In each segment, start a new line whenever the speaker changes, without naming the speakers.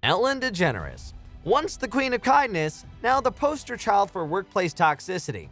Ellen Degeneres. Once the queen of kindness, now the poster child for workplace toxicity.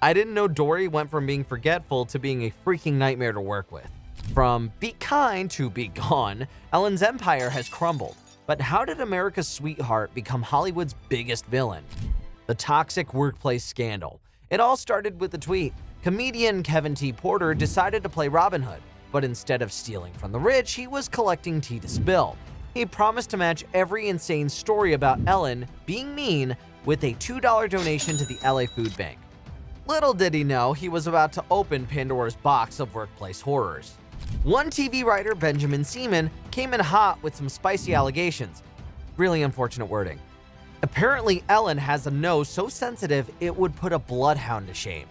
I didn't know Dory went from being forgetful to being a freaking nightmare to work with. From be kind to be gone, Ellen's empire has crumbled. But how did America's sweetheart become Hollywood's biggest villain? The toxic workplace scandal. It all started with a tweet. Comedian Kevin T. Porter decided to play Robin Hood, but instead of stealing from the rich, he was collecting tea to spill. He promised to match every insane story about Ellen being mean with a $2 donation to the LA Food Bank. Little did he know he was about to open Pandora's box of workplace horrors. One TV writer, Benjamin Seaman, came in hot with some spicy allegations. Really unfortunate wording. Apparently, Ellen has a nose so sensitive it would put a bloodhound to shame.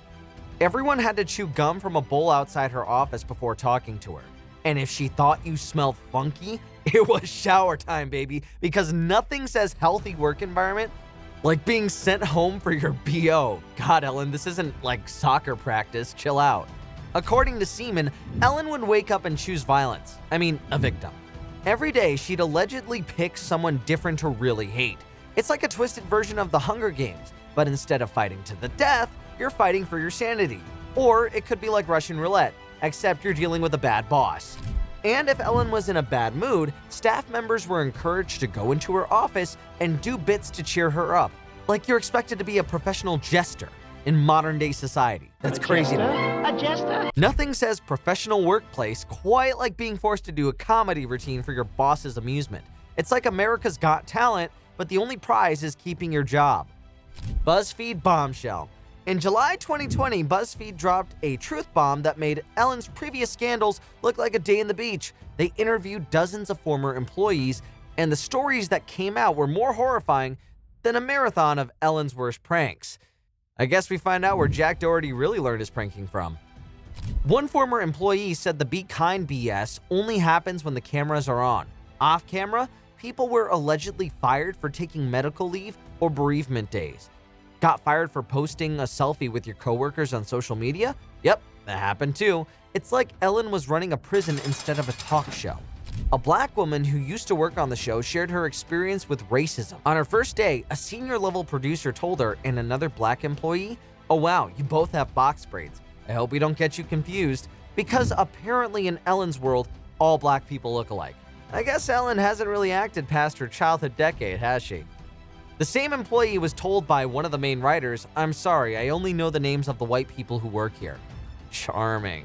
Everyone had to chew gum from a bowl outside her office before talking to her. And if she thought you smelled funky, it was shower time, baby, because nothing says healthy work environment like being sent home for your BO. God, Ellen, this isn't like soccer practice. Chill out. According to Seaman, Ellen would wake up and choose violence. I mean, a victim. Every day, she'd allegedly pick someone different to really hate. It's like a twisted version of the Hunger Games, but instead of fighting to the death, you're fighting for your sanity. Or it could be like Russian roulette, except you're dealing with a bad boss. And if Ellen was in a bad mood, staff members were encouraged to go into her office and do bits to cheer her up, like you're expected to be a professional jester in modern-day society. That's crazy to me.
A jester?
Nothing says professional workplace quite like being forced to do a comedy routine for your boss's amusement. It's like America's Got Talent, but the only prize is keeping your job. BuzzFeed bombshell. In July 2020, BuzzFeed dropped a truth bomb that made Ellen's previous scandals look like a day in the beach. They interviewed dozens of former employees, and the stories that came out were more horrifying than a marathon of Ellen's worst pranks. I guess we find out where Jack Doherty really learned his pranking from. One former employee said the be kind BS only happens when the cameras are on. Off camera, people were allegedly fired for taking medical leave or bereavement days. Got fired for posting a selfie with your coworkers on social media? Yep, that happened too. It's like Ellen was running a prison instead of a talk show. A black woman who used to work on the show shared her experience with racism. On her first day, a senior-level producer told her and another black employee, "Oh wow, you both have box braids. I hope we don't get you confused," because apparently in Ellen's world, all black people look alike. I guess Ellen hasn't really acted past her childhood decade, has she? The same employee was told by one of the main writers, "I'm sorry, I only know the names of the white people who work here." Charming.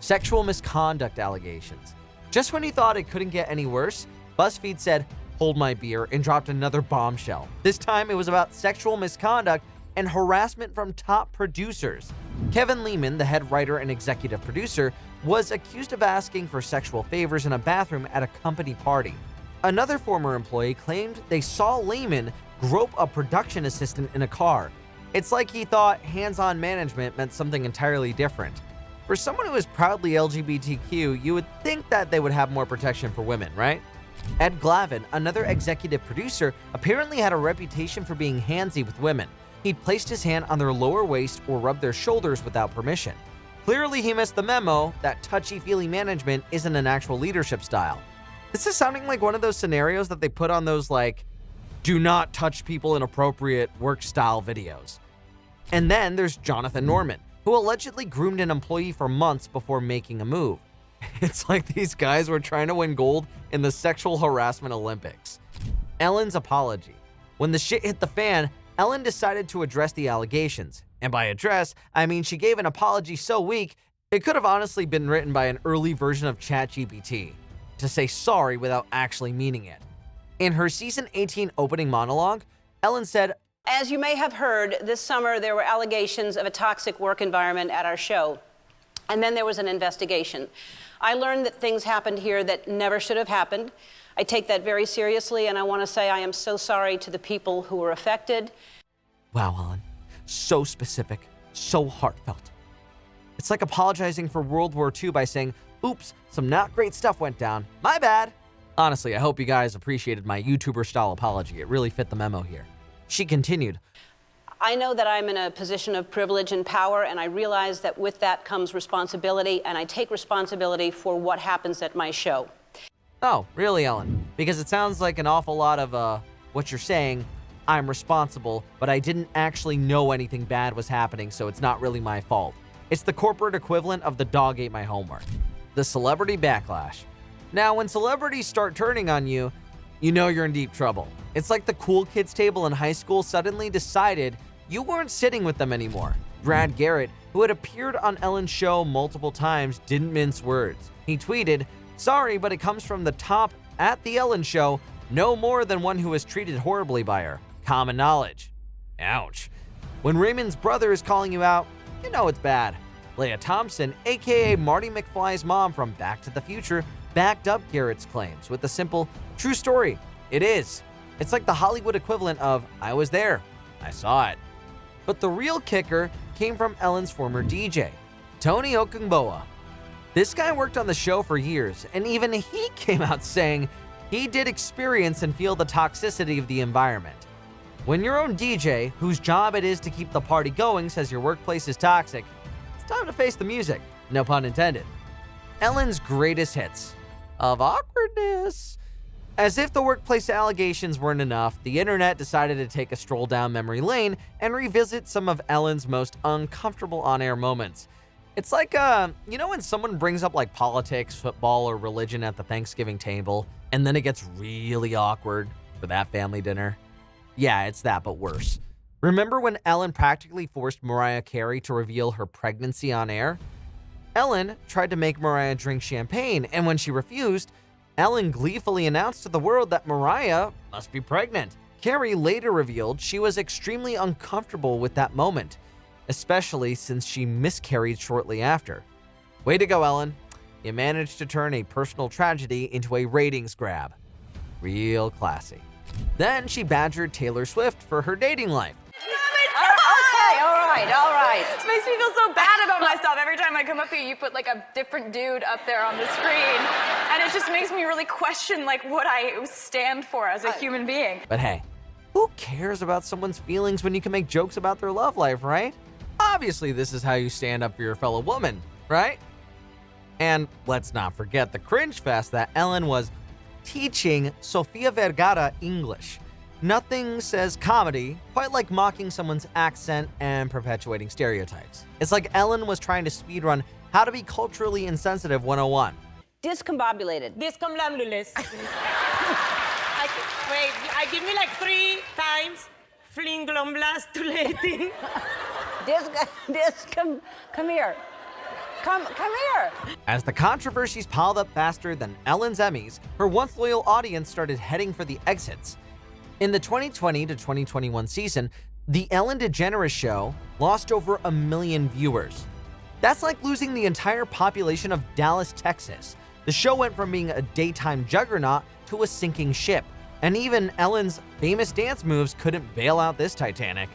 Sexual misconduct allegations. Just when you thought it couldn't get any worse, BuzzFeed said, "Hold my beer," and dropped another bombshell. This time it was about sexual misconduct and harassment from top producers. Kevin Lehman, the head writer and executive producer, was accused of asking for sexual favors in a bathroom at a company party. Another former employee claimed they saw Lehman grope a production assistant in a car. It's like he thought hands-on management meant something entirely different. For someone who is proudly LGBTQ, you would think that they would have more protection for women, right? Ed Glavin, another executive producer, apparently had a reputation for being handsy with women. He'd placed his hand on their lower waist or rubbed their shoulders without permission. Clearly, he missed the memo that touchy-feely management isn't an actual leadership style. This is sounding like one of those scenarios that they put on those, like, do not touch people in appropriate work style videos. And then there's Jonathan Norman, who allegedly groomed an employee for months before making a move. It's like these guys were trying to win gold in the sexual harassment Olympics. Ellen's apology. When the shit hit the fan, Ellen decided to address the allegations. And by address, I mean she gave an apology so weak, it could have honestly been written by an early version of ChatGPT, to say sorry without actually meaning it. In her season 18 opening monologue, Ellen said,
"As you may have heard, this summer there were allegations of a toxic work environment at our show. And then there was an investigation. I learned that things happened here that never should have happened. I take that very seriously, and I want to say I am so sorry to the people who were affected."
Wow, Ellen. So specific, so heartfelt. It's like apologizing for World War II by saying, "Oops, some not great stuff went down. My bad." Honestly, I hope you guys appreciated my YouTuber-style apology. It really fit the memo here. She continued,
"I know that I'm in a position of privilege and power, and I realize that with that comes responsibility, and I take responsibility for what happens at my show."
Oh, really, Ellen? because it sounds like an awful lot of what you're saying, I'm responsible, but I didn't actually know anything bad was happening, so it's not really my fault. It's the corporate equivalent of the dog ate my homework. The celebrity backlash. Now, when celebrities start turning on you, you know you're in deep trouble. It's like the cool kids table in high school suddenly decided you weren't sitting with them anymore. Brad Garrett, who had appeared on Ellen's show multiple times, didn't mince words. He tweeted, "Sorry, but it comes from the top at the Ellen Show, no more than one who was treated horribly by her. Common knowledge." Ouch. When Raymond's brother is calling you out, you know it's bad. Leah Thompson, aka Marty McFly's mom from Back to the Future, backed up Garrett's claims with the simple, "True story. It is." It's like the Hollywood equivalent of, "I was there. I saw it." But the real kicker came from Ellen's former DJ, Tony Okungbowa. This guy worked on the show for years, and even he came out saying he did experience and feel the toxicity of the environment. When your own DJ, whose job it is to keep the party going, says your workplace is toxic, it's time to face the music, no pun intended. Ellen's greatest hits of awkwardness. As if the workplace allegations weren't enough, the internet decided to take a stroll down memory lane and revisit some of Ellen's most uncomfortable on-air moments. It's like, when someone brings up like politics, football, or religion at the Thanksgiving table, and then it gets really awkward for that family dinner? Yeah, it's that, but worse. Remember when Ellen practically forced Mariah Carey to reveal her pregnancy on air? Ellen tried to make Mariah drink champagne, and when she refused, Ellen gleefully announced to the world that Mariah must be pregnant. Carey later revealed she was extremely uncomfortable with that moment, especially since she miscarried shortly after. Way to go, Ellen. You managed to turn a personal tragedy into a ratings grab. Real classy. Then she badgered Taylor Swift for her dating life.
Okay, all right. This makes me feel so bad about myself. Every time I come up here, you put like a different dude up there on the screen. And it just makes me really question like what I stand for as a human being.
But hey, who cares about someone's feelings when you can make jokes about their love life, right? Obviously, this is how you stand up for your fellow woman, right? And let's not forget the cringe fest that Ellen was teaching Sofia Vergara English. Nothing says comedy quite like mocking someone's accent and perpetuating stereotypes. It's like Ellen was trying to speedrun How to Be Culturally Insensitive 101.
Discombobulated.
Discombobulous. I give me like 3 times flinglomblasulating.
Come here. Come here.
As the controversies piled up faster than Ellen's Emmys, her once loyal audience started heading for the exits. In the 2020 to 2021 season, the Ellen Degeneres show lost over 1 million viewers. That's like losing the entire population of Dallas, Texas. The show went from being a daytime juggernaut to a sinking ship, and even Ellen's famous dance moves couldn't bail out this Titanic.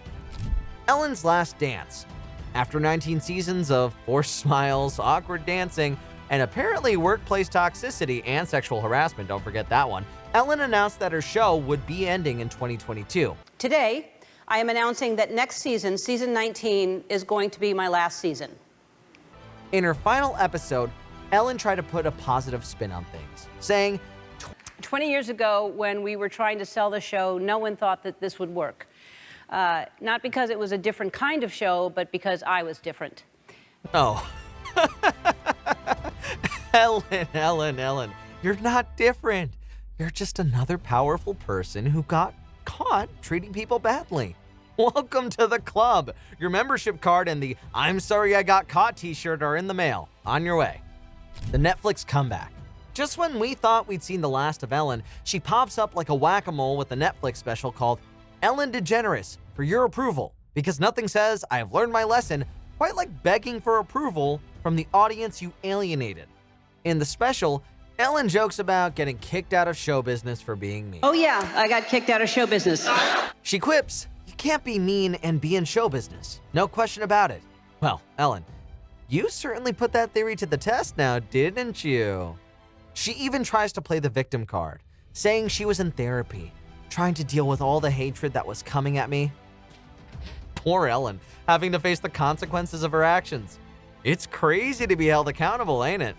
Ellen's Last Dance. After 19 seasons of forced smiles, awkward dancing, and apparently workplace toxicity and sexual harassment, don't forget that one, Ellen announced that her show would be ending in 2022.
Today, I am announcing that next season, season 19, is going to be my last season.
In her final episode, Ellen tried to put a positive spin on things, saying,
20 years ago, when we were trying to sell the show, no one thought that this would work. Not because it was a different kind of show, but because I was different.
Oh. Ellen, you're not different. You're just another powerful person who got caught treating people badly. Welcome to the club. Your membership card and the "I'm sorry I got caught" t-shirt are in the mail. On your way. The Netflix comeback. Just when we thought we'd seen the last of Ellen, she pops up like a whack-a-mole with a Netflix special called Ellen Degeneres for your approval, because nothing says "I've learned my lesson" quite like begging for approval from the audience you alienated. In the special, Ellen jokes about getting kicked out of show business for being mean.
Oh yeah, I got kicked out of show business.
She quips, "You can't be mean and be in show business. No question about it." Well, Ellen, you certainly put that theory to the test now, didn't you? She even tries to play the victim card, saying she was in therapy, trying to deal with all the hatred that was coming at me. Poor Ellen, having to face the consequences of her actions. It's crazy to be held accountable, ain't it?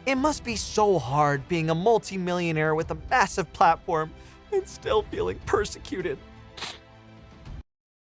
It must be so hard being a multimillionaire with a massive platform and still feeling persecuted.